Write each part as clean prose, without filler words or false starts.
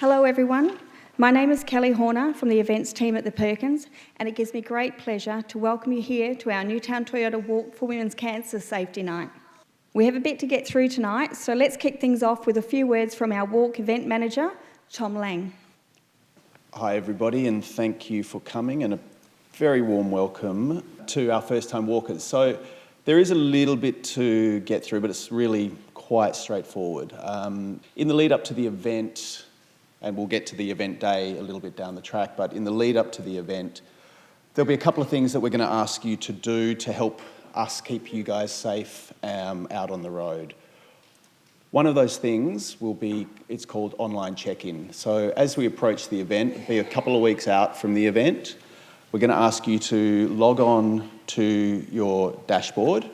Hello everyone, my name is Kelly Horner from the events team at the Perkins, and it gives me great pleasure to welcome you here to our Newtown Toyota Walk for Women's Cancer Safety Night. We have a bit to get through tonight, so let's kick things off with a few words from our walk event manager, Tom Lang. Hi everybody, and thank you for coming, and a very warm welcome to our first time walkers. So there is a little bit to get through, but it's really quite straightforward. In the lead up to the event, and we'll get to the event day a little bit down the track, but in the lead up to the event, there'll be a couple of things that we're going to ask you to do to help us keep you guys safe out on the road. One of those things will be, it's called online check-in. So as we approach the event, it'll be a couple of weeks out from the event, we're going to ask you to log on to your dashboard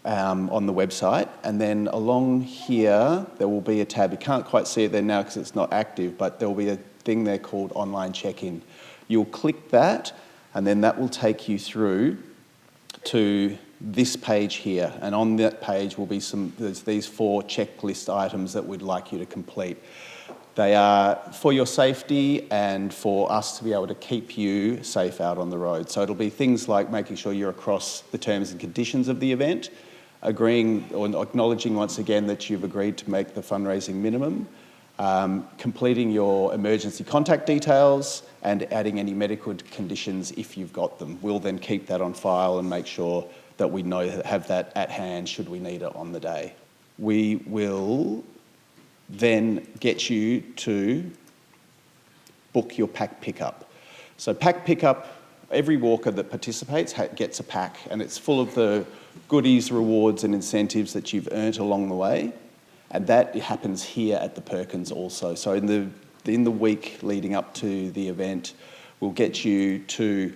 on the website, and then along here there will be a tab. You can't quite see it there now because it's not active, but there will be a thing there called online check-in. You'll click that, and then that will take you through to this page here, and on that page will be there's these 4 checklist items that we'd like you to complete. They are for your safety and for us to be able to keep you safe out on the road. So it'll be things like making sure you're across the terms and conditions of the event, agreeing or acknowledging once again that you've agreed to make the fundraising minimum, completing your emergency contact details, and adding any medical conditions if you've got them. We'll then keep that on file and make sure that we have that at hand should we need it on the day. We will then get you to book your pack pickup. So pack pickup, every walker that participates gets a pack, and it's full of the goodies, rewards and incentives that you've earned along the way, and that happens here at the Perkins also. So in the week leading up to the event, we'll get you to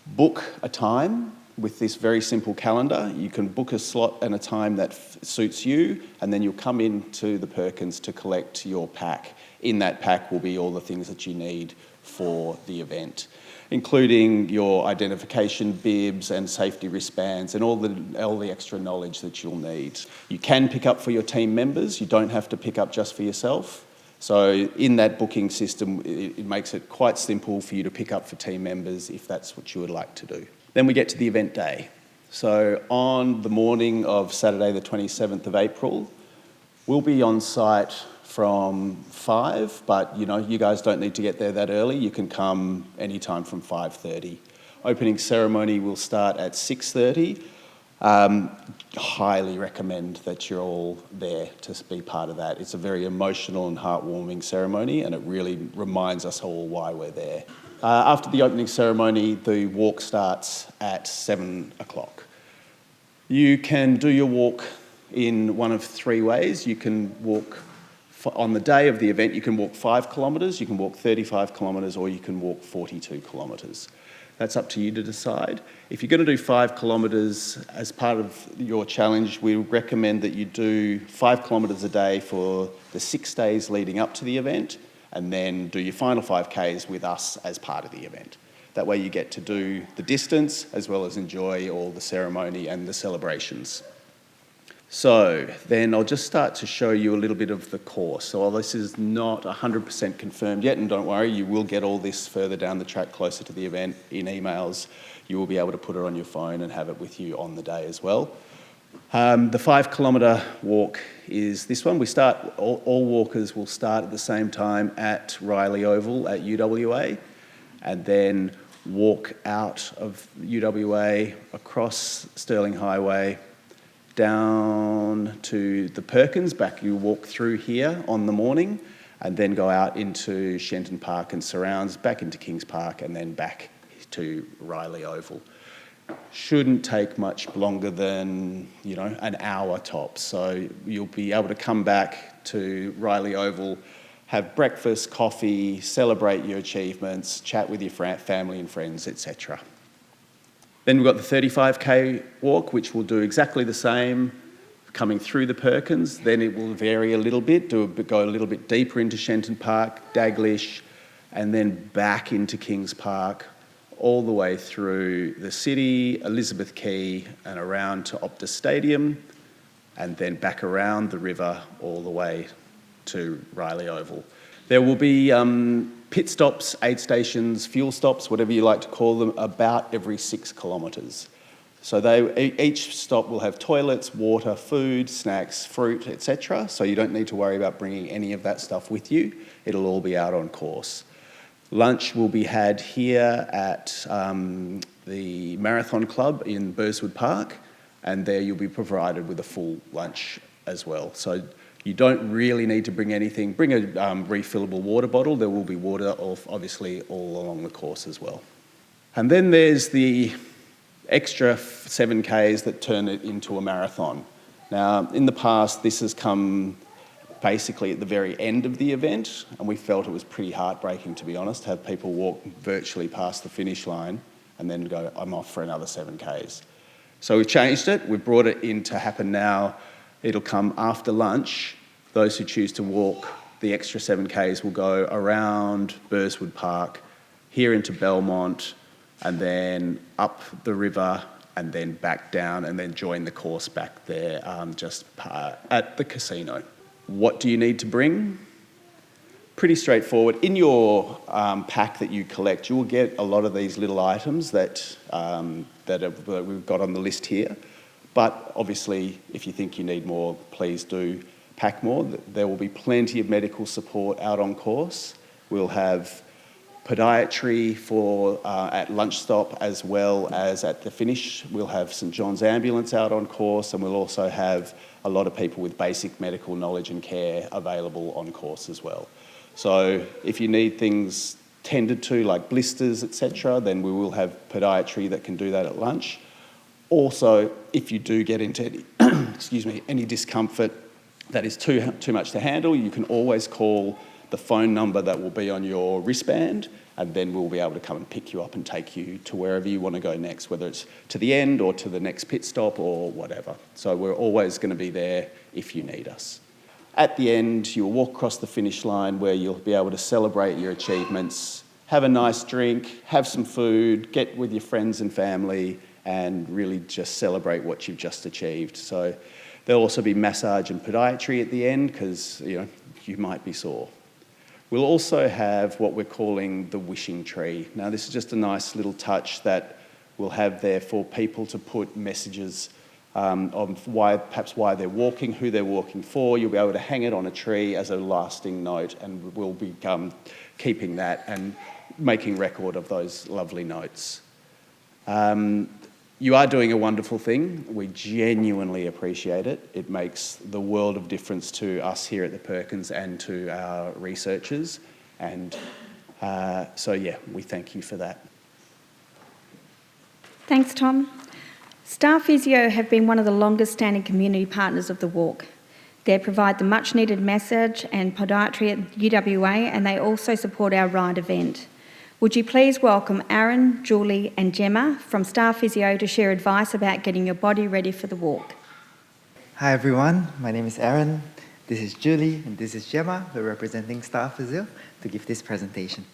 book a time with this very simple calendar. You can book a slot and a time that suits you, and then you'll come into the Perkins to collect your pack. In that pack will be all the things that you need for the event, including your identification bibs and safety wristbands and all the extra knowledge that you'll need. You can pick up for your team members. You don't have to pick up just for yourself. So in that booking system, it makes it quite simple for you to pick up for team members if that's what you would like to do. Then we get to the event day. So on the morning of Saturday, the 27th of April, we'll be on site from 5, but you guys don't need to get there that early. You can come anytime from 5:30. Opening ceremony will start at 6:30. Highly recommend that you're all there to be part of that. It's a very emotional and heartwarming ceremony, and it really reminds us all why we're there. After the opening ceremony, the walk starts at 7 o'clock. You can do your walk in one of 3 ways. You can walk on the day of the event, you can walk 5 kilometres, you can walk 35 kilometres, or you can walk 42 kilometres. That's up to you to decide. If you're going to do 5 kilometres as part of your challenge, we recommend that you do 5 kilometres a day for the 6 days leading up to the event, and then do your final 5Ks with us as part of the event. That way you get to do the distance as well as enjoy all the ceremony and the celebrations. So then I'll just start to show you a little bit of the course. So while this is not 100% confirmed yet, and don't worry, you will get all this further down the track closer to the event in emails. You will be able to put it on your phone and have it with you on the day as well. The 5 kilometre walk is this one. All walkers will start at the same time at Riley Oval at UWA, and then walk out of UWA across Stirling Highway down to the Perkins. You walk through here on the morning, and then go out into Shenton Park and surrounds, back into Kings Park, and then back to Riley Oval. Shouldn't take much longer than, an hour tops. So you'll be able to come back to Riley Oval, have breakfast, coffee, celebrate your achievements, chat with your family and friends, etc. Then we've got the 35k walk, which will do exactly the same, coming through the Perkins. Then it will vary a little bit, go a little bit deeper into Shenton Park, Daglish, and then back into Kings Park, all the way through the city, Elizabeth Quay, and around to Optus Stadium, and then back around the river all the way to Riley Oval. There will be pit stops, aid stations, fuel stops, whatever you like to call them, about every 6 kilometres. So each stop will have toilets, water, food, snacks, fruit, etc. So you don't need to worry about bringing any of that stuff with you. It'll all be out on course. Lunch will be had here at the Marathon Club in Burswood Park, and there you'll be provided with a full lunch as well. So you don't really need to bring anything. Bring a refillable water bottle. There will be water obviously all along the course as well. And then there's the extra 7Ks that turn it into a marathon. Now, in the past, this has come basically at the very end of the event, and we felt it was pretty heartbreaking, to be honest, to have people walk virtually past the finish line and then go, I'm off for another 7Ks. So we've changed it. We've brought it in to happen now. It'll come after lunch. Those who choose to walk the extra 7Ks will go around Burswood Park, here into Belmont, and then up the river, and then back down, and then join the course back there just at the casino. What do you need to bring? Pretty straightforward. In your pack that you collect, you will get a lot of these little items that we've got on the list here. But obviously, if you think you need more, please do pack more. There will be plenty of medical support out on course. We'll have podiatry at lunch stop as well as at the finish. We'll have St John's Ambulance out on course, and we'll also have a lot of people with basic medical knowledge and care available on course as well. So if you need things tended to, like blisters, etc., then we will have podiatry that can do that at lunch. Also, if you do get into any discomfort that is too much to handle, you can always call the phone number that will be on your wristband, and then we'll be able to come and pick you up and take you to wherever you want to go next, whether it's to the end or to the next pit stop or whatever. So we're always going to be there if you need us. At the end, you'll walk across the finish line where you'll be able to celebrate your achievements, have a nice drink, have some food, get with your friends and family, and really just celebrate what you've just achieved. So there'll also be massage and podiatry at the end because you might be sore. We'll also have what we're calling the wishing tree. Now, this is just a nice little touch that we'll have there for people to put messages on why they're walking, who they're walking for. You'll be able to hang it on a tree as a lasting note, and we'll be keeping that and making record of those lovely notes. You are doing a wonderful thing. We genuinely appreciate it. It makes the world of difference to us here at the Perkins and to our researchers. And we thank you for that. Thanks, Tom. Star Physio have been one of the longest standing community partners of the walk. They provide the much needed massage and podiatry at UWA, and they also support our ride event. Would you please welcome Aaron, Julie and Gemma from Star Physio to share advice about getting your body ready for the walk. Hi everyone, my name is Aaron, this is Julie and this is Gemma. We're representing Star Physio to give this presentation.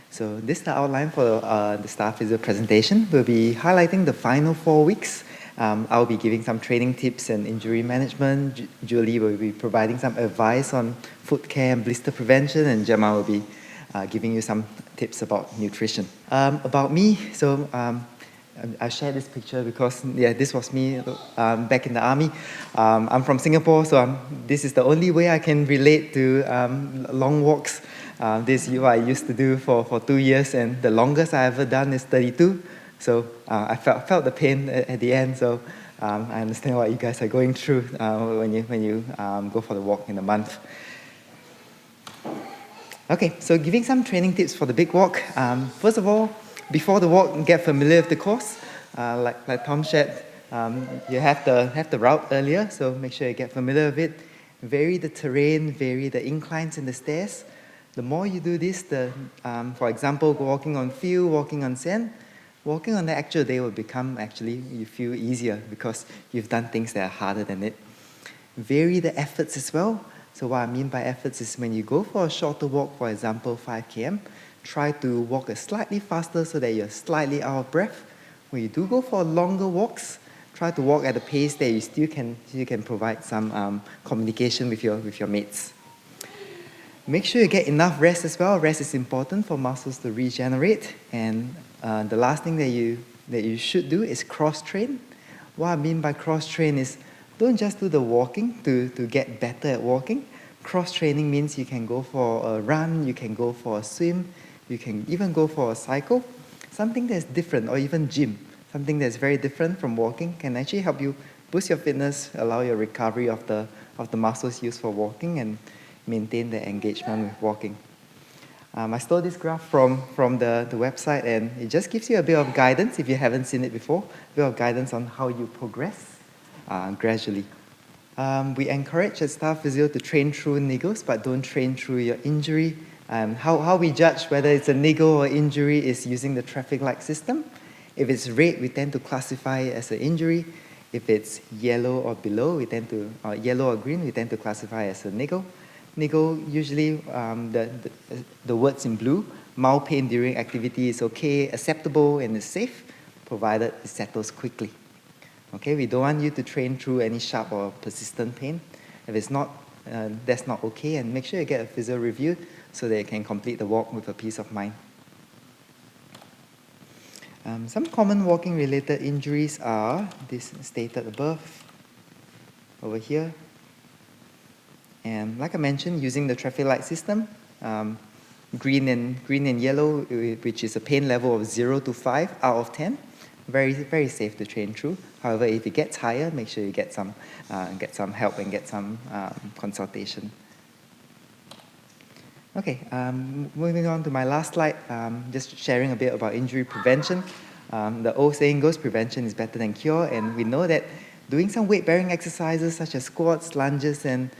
So this is the outline for the Star Physio presentation. We'll be highlighting the final 4 weeks. I'll be giving some training tips and injury management. Julie will be providing some advice on foot care and blister prevention, and Gemma will be giving you some tips about nutrition. About me, so I share this picture because this was me back in the army. I'm from Singapore, so this is the only way I can relate to long walks. This is what I used to do for 2 years, and the longest I ever done is 32. So I felt the pain at the end. So I understand what you guys are going through when you go for the walk in a month. Okay, so giving some training tips for the big walk. First of all, before the walk, get familiar with the course. Like Tom shared, you have the route earlier, so make sure you get familiar with it. Vary the terrain, vary the inclines and the stairs. The more you do this, for example, walking on field, walking on sand, walking on the actual day will become you feel easier because you've done things that are harder than it. Vary the efforts as well. So what I mean by efforts is when you go for a shorter walk, for example, 5 km, try to walk slightly faster so that you're slightly out of breath. When you do go for longer walks, try to walk at a pace that you can provide some communication with your mates. Make sure you get enough rest as well. Rest is important for muscles to regenerate. And the last thing that you should do is cross-train. What I mean by cross-train is don't just do the walking to get better at walking. Cross-training means you can go for a run, you can go for a swim, you can even go for a cycle. Something that's different, or even gym. Something that's very different from walking can actually help you boost your fitness, allow your recovery of the muscles used for walking, and maintain the engagement with walking. I stole this graph from the website, and it just gives you a bit of guidance, if you haven't seen it before, a bit of guidance on how you progress gradually. We encourage at Staff Physio to train through niggles, but don't train through your injury. How we judge whether it's a niggle or injury is using the traffic light system. If it's red, we tend to classify it as an injury. If it's yellow or below, yellow or green, we tend to classify it as a niggle. Niggle, usually the words in blue, mild pain during activity is okay, acceptable, and is safe, provided it settles quickly. Okay, we don't want you to train through any sharp or persistent pain. If it's not, that's not okay, and make sure you get a physio review so that you can complete the walk with a peace of mind. Some common walking-related injuries are this stated above, over here. And like I mentioned, using the traffic light system, green and yellow, which is a pain level of 0 to 5 out of 10, very, very safe to train through. However, if it gets higher, make sure you get some help and get some consultation. Okay, moving on to my last slide, just sharing a bit about injury prevention. The old saying goes, prevention is better than cure, and we know that doing some weight-bearing exercises such as squats, lunges, and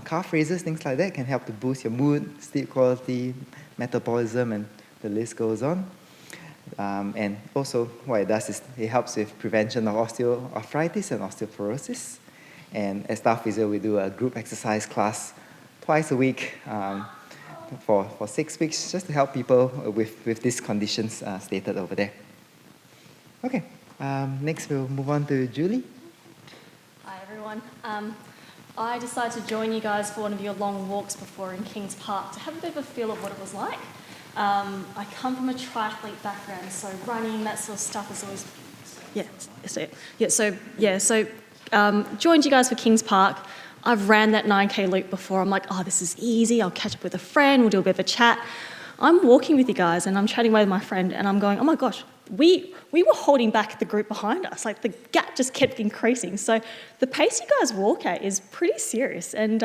calf raises, things like that, can help to boost your mood, sleep quality, metabolism, and the list goes on. And also, what it does is it helps with prevention of osteoarthritis and osteoporosis. And as Staff Physio, we do a group exercise class twice a week for 6 weeks, just to help people with these conditions stated over there. Okay, next we'll move on to Julie. Hi everyone. I decided to join you guys for one of your long walks before in Kings Park to have a bit of a feel of what it was like. I come from a triathlete background, so running, that sort of stuff is always... So joined you guys for Kings Park. I've ran that 9K loop before. I'm like, oh, this is easy. I'll catch up with a friend. We'll do a bit of a chat. I'm walking with you guys and I'm chatting away with my friend and I'm going, oh my gosh, we were holding back the group behind us. Like the gap just kept increasing. So the pace you guys walk at is pretty serious. And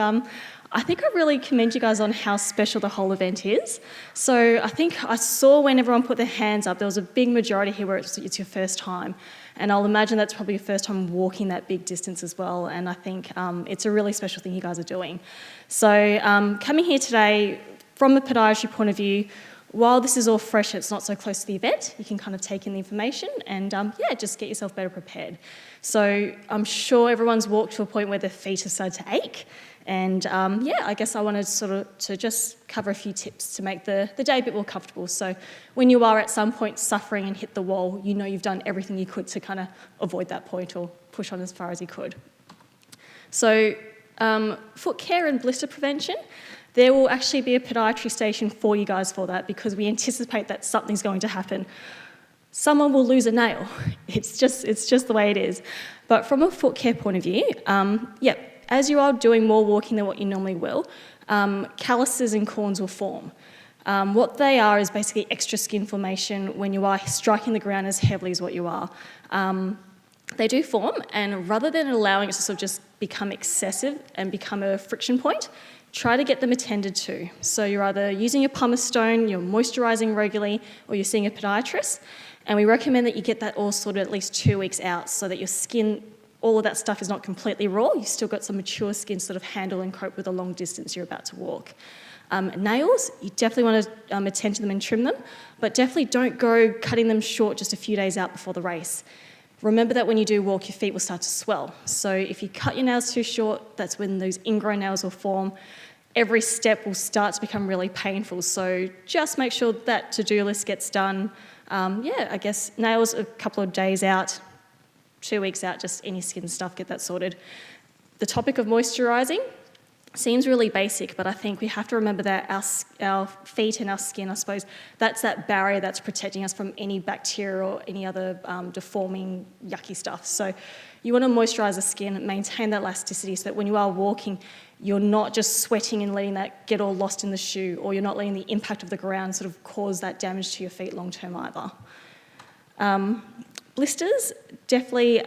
I think I really commend you guys on how special the whole event is. So I think I saw when everyone put their hands up, there was a big majority here where it's your first time. And I'll imagine that's probably your first time walking that big distance as well. And I think it's a really special thing you guys are doing. So coming here today, from a podiatry point of view, while this is all fresh, it's not so close to the event, you can kind of take in the information and just get yourself better prepared. So I'm sure everyone's walked to a point where their feet have started to ache. And I guess I wanted to just cover a few tips to make the day a bit more comfortable. So when you are at some point suffering and hit the wall, you know you've done everything you could to kind of avoid that point or push on as far as you could. So foot care and blister prevention. There will actually be a podiatry station for you guys for that because we anticipate that something's going to happen. Someone will lose a nail. It's just the way it is. But from a foot care point of view, as you are doing more walking than what you normally will, calluses and corns will form. What they are is basically extra skin formation when you are striking the ground as heavily as what you are. They do form, and rather than allowing it to sort of just become excessive and become a friction point, try to get them attended to. So you're either using your pumice stone, you're moisturising regularly, or you're seeing a podiatrist. And we recommend that you get that all sorted at least 2 weeks out so that your skin, all of that stuff is not completely raw. You've still got some mature skin to sort of handle and cope with the long distance you're about to walk. Nails, you definitely want to attend to them and trim them, but definitely don't go cutting them short just a few days out before the race. Remember that when you do walk, your feet will start to swell. So if you cut your nails too short, that's when those ingrown nails will form. Every step will start to become really painful. So just make sure that to-do list gets done. I guess nails a couple of days out, 2 weeks out, just any skin stuff, get that sorted. The topic of moisturising seems really basic, but I think we have to remember that our feet and our skin, I suppose, that's that barrier that's protecting us from any bacteria or any other deforming, yucky stuff. So you want to moisturise the skin, maintain that elasticity so that when you are walking, you're not just sweating and letting that get all lost in the shoe, or you're not letting the impact of the ground sort of cause that damage to your feet long term either. Blisters, definitely,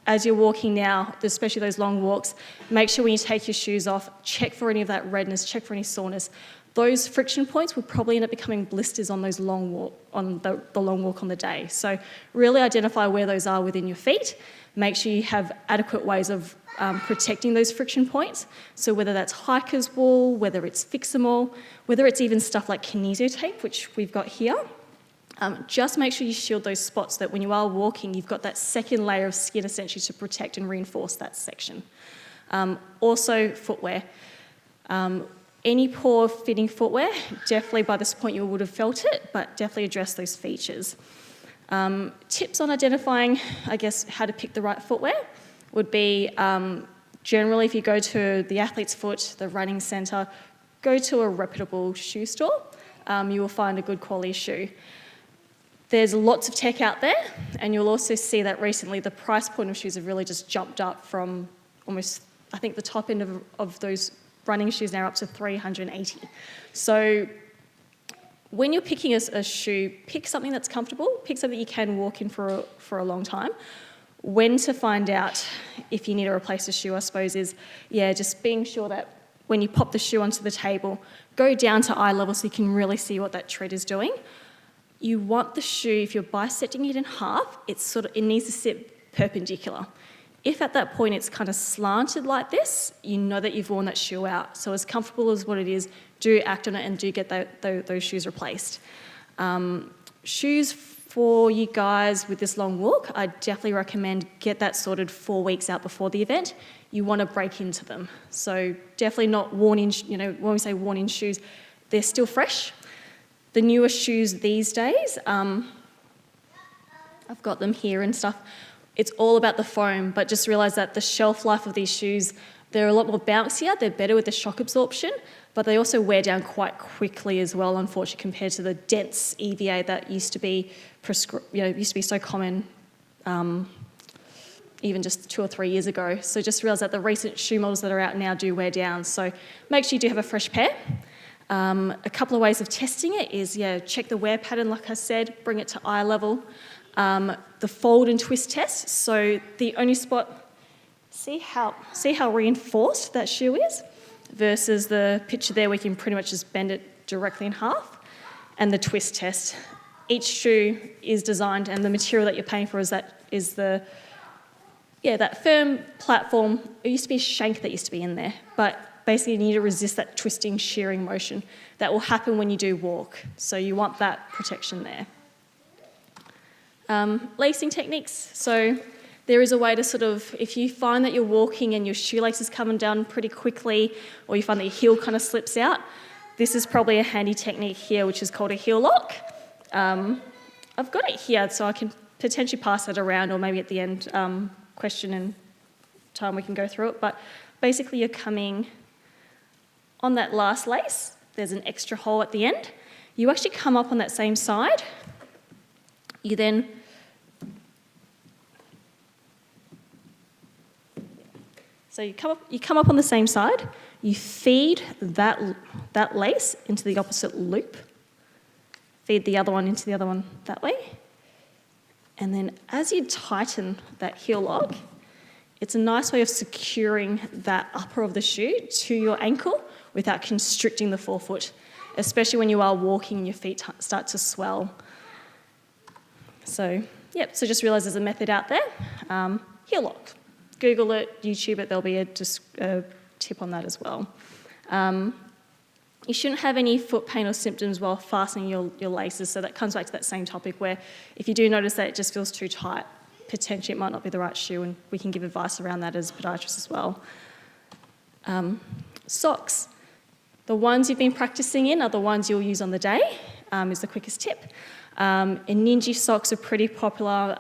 as you're walking now, especially those long walks, make sure when you take your shoes off, check for any of that redness, check for any soreness. Those friction points will probably end up becoming blisters on those long walk, on the long walk on the day. So really identify where those are within your feet. Make sure you have adequate ways of protecting those friction points. So whether that's hiker's wool, whether it's Fix-A-Mall, whether it's even stuff like kinesio tape, which we've got here. Just make sure you shield those spots so that when you are walking, you've got that second layer of skin essentially to protect and reinforce that section. Also, footwear. Any poor fitting footwear, definitely by this point you would have felt it, but definitely address those features. Tips on identifying, I guess, how to pick the right footwear would be generally if you go to the Athlete's Foot, the running centre, go to a reputable shoe store. You will find a good quality shoe. There's lots of tech out there, and you'll also see that recently the price point of shoes have really just jumped up from almost, I think the top end of those running shoes now are up to $380. So when you're picking a shoe, pick something that's comfortable, pick something you can walk in for a long time. When to find out if you need to replace a shoe, I suppose, is, just being sure that when you pop the shoe onto the table, go down to eye level so you can really see what that tread is doing. You want the shoe, if you're bisecting it in half, it needs to sit perpendicular. If at that point it's kind of slanted like this, you know that you've worn that shoe out. So as comfortable as what it is, do act on it and do get those shoes replaced. Shoes for you guys with this long walk, I definitely recommend get that sorted 4 weeks out before the event. You want to break into them. So definitely not worn in, when we say worn in shoes, they're still fresh. The newer shoes these days, I've got them here and stuff, it's all about the foam, but just realise that the shelf life of these shoes, they're a lot more bouncier, they're better with the shock absorption, but they also wear down quite quickly as well, unfortunately, compared to the dense EVA that used to be so common even just 2 or 3 years ago. So just realise that the recent shoe models that are out now do wear down. So make sure you do have a fresh pair. A couple of ways of testing it is, check the wear pattern, like I said, bring it to eye level. The fold and twist test, so the only spot, see how reinforced that shoe is versus the picture there where you can pretty much just bend it directly in half. And the twist test. Each shoe is designed, and the material that you're paying for is that firm platform. It used to be a shank that used to be in there, but basically you need to resist that twisting, shearing motion that will happen when you do walk. So you want that protection there. Lacing techniques. So there is a way to if you find that you're walking and your shoelace is coming down pretty quickly, or you find that your heel kind of slips out, this is probably a handy technique here, which is called a heel lock. I've got it here, so I can potentially pass it around, or maybe at the end, question and time we can go through it. But basically you're coming on that last lace, there's an extra hole at the end. You actually come up on that same side. You then you come up on the same side. You feed that lace into the opposite loop. Feed the other one into the other one that way. And then as you tighten that heel lock, it's a nice way of securing that upper of the shoe to your ankle without constricting the forefoot, especially when you are walking and your feet start to swell. So just realise there's a method out there. Heel lock. Google it, YouTube it, there'll be a tip on that as well. You shouldn't have any foot pain or symptoms while fastening your laces, so that comes back to that same topic where if you do notice that it just feels too tight, potentially it might not be the right shoe, and we can give advice around that as podiatrists as well. Socks. The ones you've been practicing in are the ones you'll use on the day, is the quickest tip. And Ninja socks are pretty popular.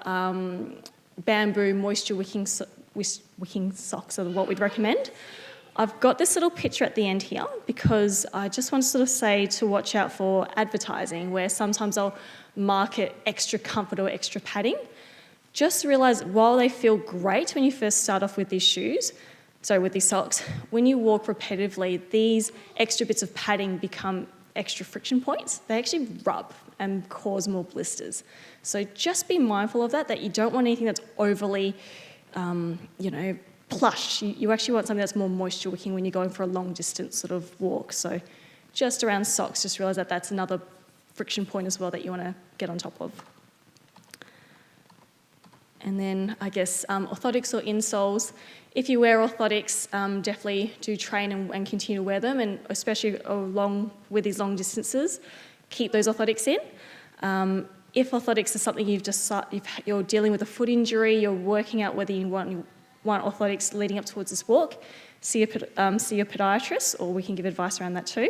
bamboo moisture wicking socks are what we'd recommend. I've got this little picture at the end here because I just want to sort of say to watch out for advertising where sometimes they'll market extra comfort or extra padding. Just realise while they feel great when you first start off with these socks, when you walk repetitively, these extra bits of padding become extra friction points. They actually rub and cause more blisters. So just be mindful of that you don't want anything that's overly, plush. You actually want something that's more moisture wicking when you're going for a long distance sort of walk. So just around socks, just realise that that's another friction point as well that you want to get on top of. And then I guess orthotics or insoles. If you wear orthotics, definitely do train and continue to wear them, and especially along with these long distances, keep those orthotics in. If orthotics is something you're dealing with a foot injury, you're working out whether you want orthotics leading up towards this walk, see your podiatrist, or we can give advice around that too.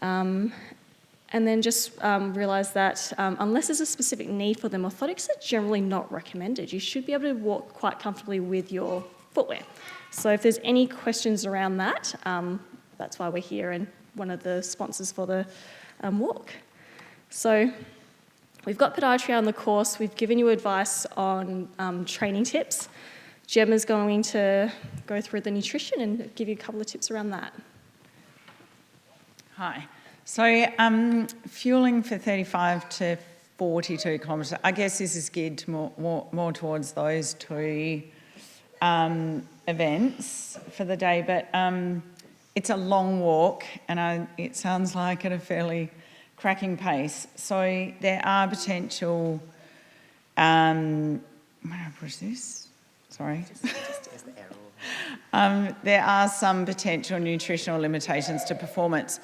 And then just realise that unless there's a specific need for them, orthotics are generally not recommended. You should be able to walk quite comfortably with your footwear. So if there's any questions around that, that's why we're here and one of the sponsors for the walk. So we've got podiatry on the course. We've given you advice on training tips. Gemma's going to go through the nutrition and give you a couple of tips around that. Hi. So fueling for 35 to 42 kilometres, I guess this is geared to more towards those two events for the day, but it's a long walk and it sounds like at a fairly cracking pace. So there are potential, where do I push this? Sorry. There are some potential nutritional limitations to performance,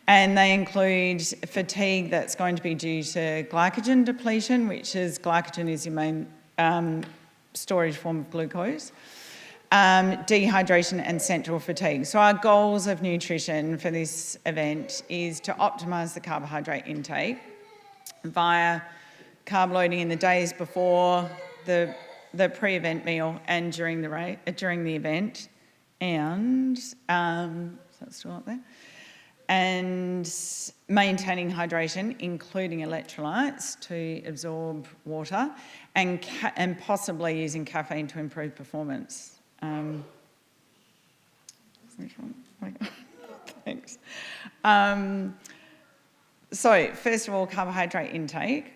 and they include fatigue that's going to be due to glycogen depletion, which is glycogen is your main storage form of glucose, dehydration and central fatigue. So our goals of nutrition for this event is to optimise the carbohydrate intake via carb loading in the days before the pre-event meal and during the event, and so it's still up there, and maintaining hydration, including electrolytes to absorb water, and possibly using caffeine to improve performance. Thanks. So first of all, carbohydrate intake.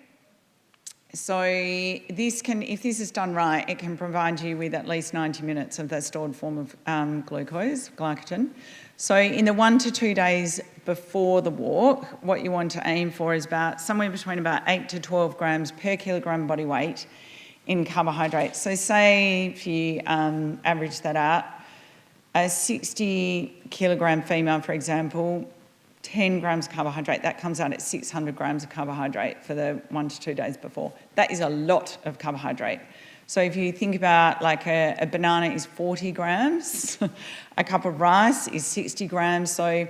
So this if this is done right, it can provide you with at least 90 minutes of the stored form of glycogen. So in the 1 to 2 days before the walk, what you want to aim for is somewhere between about 8 to 12 grams per kilogram body weight in carbohydrates. So say if you average that out, a 60 kilogram female, for example, 10 grams of carbohydrate, that comes out at 600 grams of carbohydrate for the 1 to 2 days before. That is a lot of carbohydrate. So if you think about like a banana is 40 grams, a cup of rice is 60 grams, so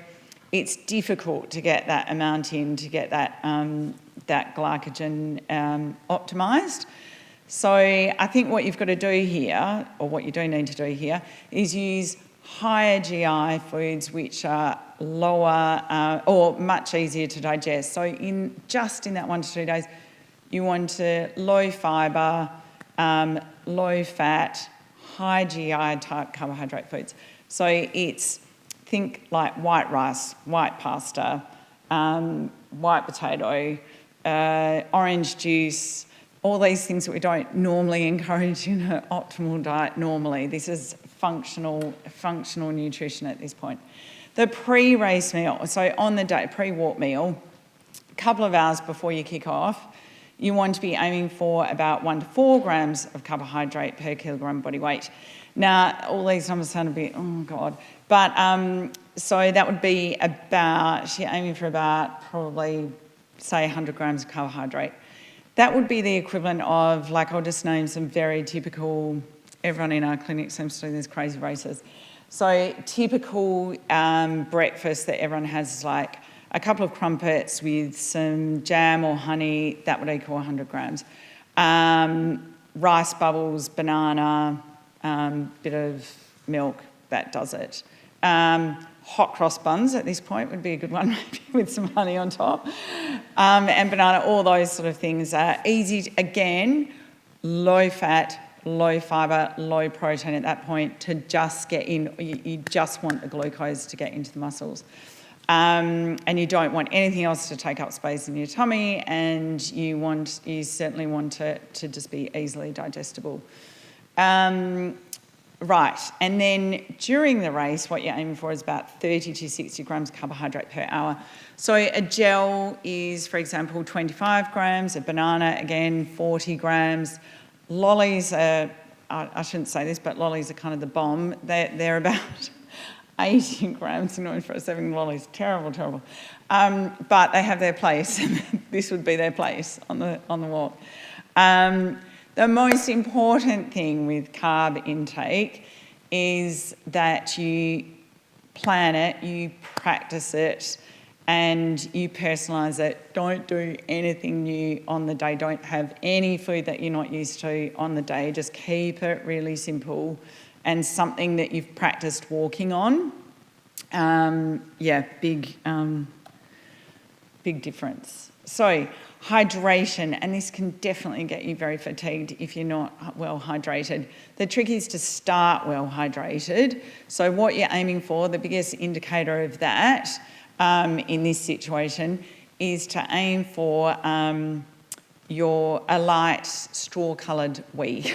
it's difficult to get that amount in, to get that glycogen optimised. So I think what you've got to do here, or what you do need to do here, is use higher GI foods which are lower or much easier to digest. So in that 1 to 2 days, you want low fibre, low fat, high GI type carbohydrate foods. So think like white rice, white pasta, white potato, orange juice, all these things that we don't normally encourage in an optimal diet normally. This is functional nutrition at this point. The pre-race meal, so on the day, pre-walk meal, a couple of hours before you kick off, you want to be aiming for about 1 to 4 grams of carbohydrate per kilogram body weight. Now, all these numbers sound a bit, oh God, but so that would be you're aiming for about probably, say, 100 grams of carbohydrate. That would be the equivalent of, I'll just name some very typical, everyone in our clinic seems to do these crazy races. So typical breakfast that everyone has is like a couple of crumpets with some jam or honey, that would equal 100 grams. rice bubbles, banana, bit of milk, that does it. Hot cross buns at this point would be a good one, maybe with some honey on top. And banana, all those sort of things are easy, again, low fat, low fibre, low protein at that point to just get in. You just want the glucose to get into the muscles. And you don't want anything else to take up space in your tummy, and you certainly want it to just be easily digestible. Right, and then during the race, what you're aiming for is about 30 to 60 grams carbohydrate per hour. So a gel is, for example, 25 grams, a banana, again, 40 grams. Lollies are, I shouldn't say this, but lollies are kind of the bomb. They're about 80 grams in order for us having lollies. Terrible. But they have their place, and this would be their place on the walk. The most important thing with carb intake is that you plan it, you practice it, and you personalise it. Don't do anything new on the day. Don't have any food that you're not used to on the day. Just keep it really simple and something that you've practiced walking on. Big difference. So, hydration, and this can definitely get you very fatigued if you're not well hydrated. The trick is to start well hydrated. So what you're aiming for, the biggest indicator of that in this situation is to aim for a light straw-coloured wee.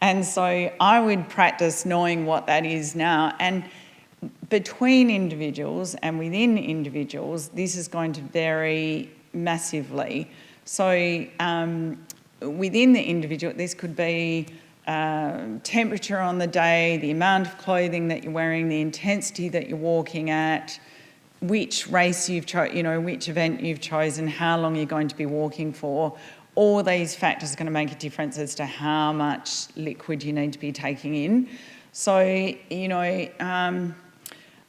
And so I would practice knowing what that is now. And between individuals and within individuals, this is going to vary massively. So within the individual, this could be temperature on the day, the amount of clothing that you're wearing, the intensity that you're walking at, which race you've chosen, which event you've chosen, how long you're going to be walking for. All these factors are going to make a difference as to how much liquid you need to be taking in. So,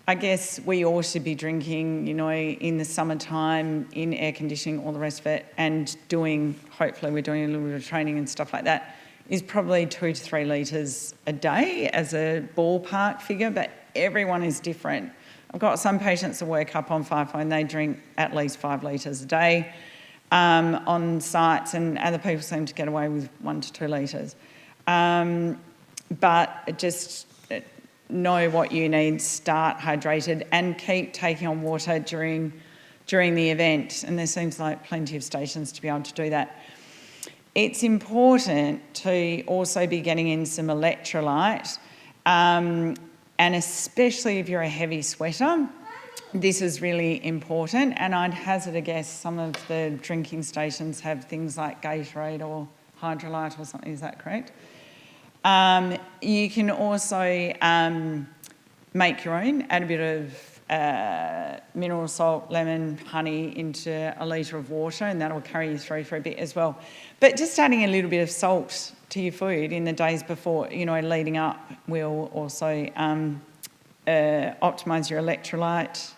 I guess we all should be drinking, in the summertime, in air conditioning, all the rest of it, and hopefully we're doing a little bit of training and stuff like that, is probably 2 to 3 litres a day as a ballpark figure, but everyone is different. I've got some patients that work up on FIFO and they drink at least 5 litres a day on sites, and other people seem to get away with 1 to 2 litres. But just know what you need, start hydrated, and keep taking on water during the event. And there seems like plenty of stations to be able to do that. It's important to also be getting in some electrolyte, and especially if you're a heavy sweater, this is really important. And I'd hazard a guess some of the drinking stations have things like Gatorade or Hydrolyte or something. Is that correct? You can also make your own, add a bit of mineral salt, lemon, honey into a litre of water, and that'll carry you through for a bit as well. But just adding a little bit of salt to your food in the days before, leading up, will also optimise your electrolyte.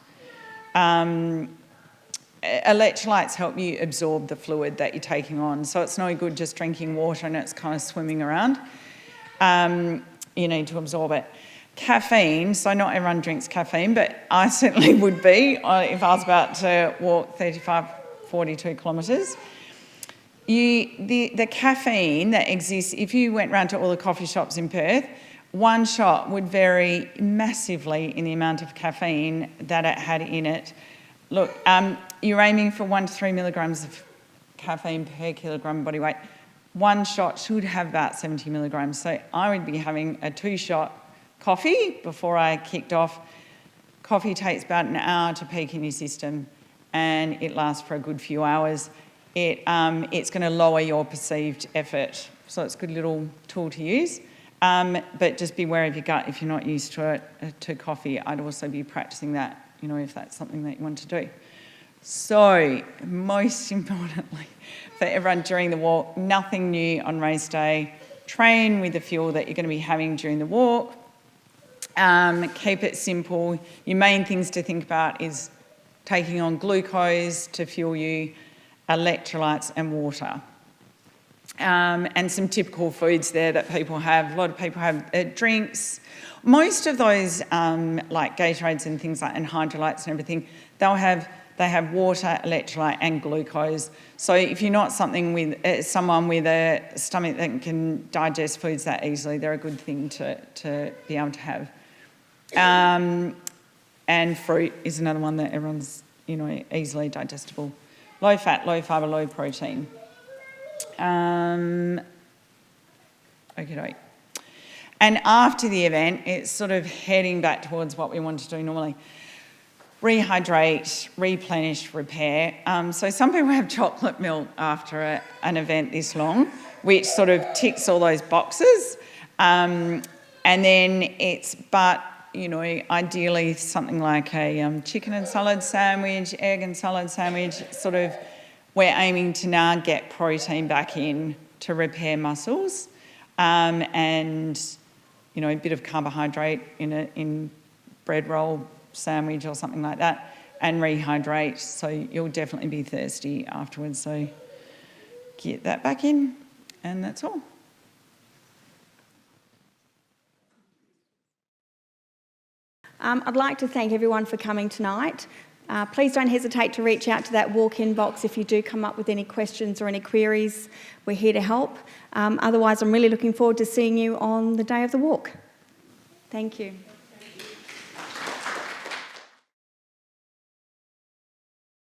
Electrolytes help you absorb the fluid that you're taking on, so it's no good just drinking water and it's kind of swimming around. You need to absorb it. Caffeine, so not everyone drinks caffeine, but I certainly would be if I was about to walk 42 kilometres. The caffeine that exists, if you went round to all the coffee shops in Perth, one shot would vary massively in the amount of caffeine that it had in it. Look, you're aiming for 1 to 3 milligrams of caffeine per kilogram body weight. One shot should have about 70 milligrams. So I would be having a 2-shot coffee before I kicked off. Coffee takes about an hour to peak in your system, and it lasts for a good few hours. It's going to lower your perceived effort. So it's a good little tool to use. But just beware of your gut if you're not used to coffee. I'd also be practicing that, if that's something that you want to do. So, most importantly, for everyone during the walk, nothing new on race day. Train with the fuel that you're going to be having during the walk. Keep it simple. Your main things to think about is taking on glucose to fuel you, electrolytes and water. and some typical foods there that people have. A lot of people have drinks. Most of those, like Gatorades and things like, and hydrolytes and everything, they have water, electrolyte, and glucose. So if you're not someone with a stomach that can digest foods that easily, they're a good thing to be able to have. And fruit is another one that everyone's, easily digestible. Low fat, low fibre, low protein. Okay. And after the event, it's sort of heading back towards what we want to do normally. Rehydrate, replenish, repair. So some people have chocolate milk after an event this long, which sort of ticks all those boxes. And then ideally something like a chicken and salad sandwich, egg and salad sandwich, sort of we're aiming to now get protein back in to repair muscles, and a bit of carbohydrate in bread roll, sandwich or something like that, and rehydrate. So you'll definitely be thirsty afterwards. So get that back in, and that's all. I'd like to thank everyone for coming tonight. Please don't hesitate to reach out to that walk-in box if you do come up with any questions or any queries. We're here to help. Otherwise, I'm really looking forward to seeing you on the day of the walk. Thank you.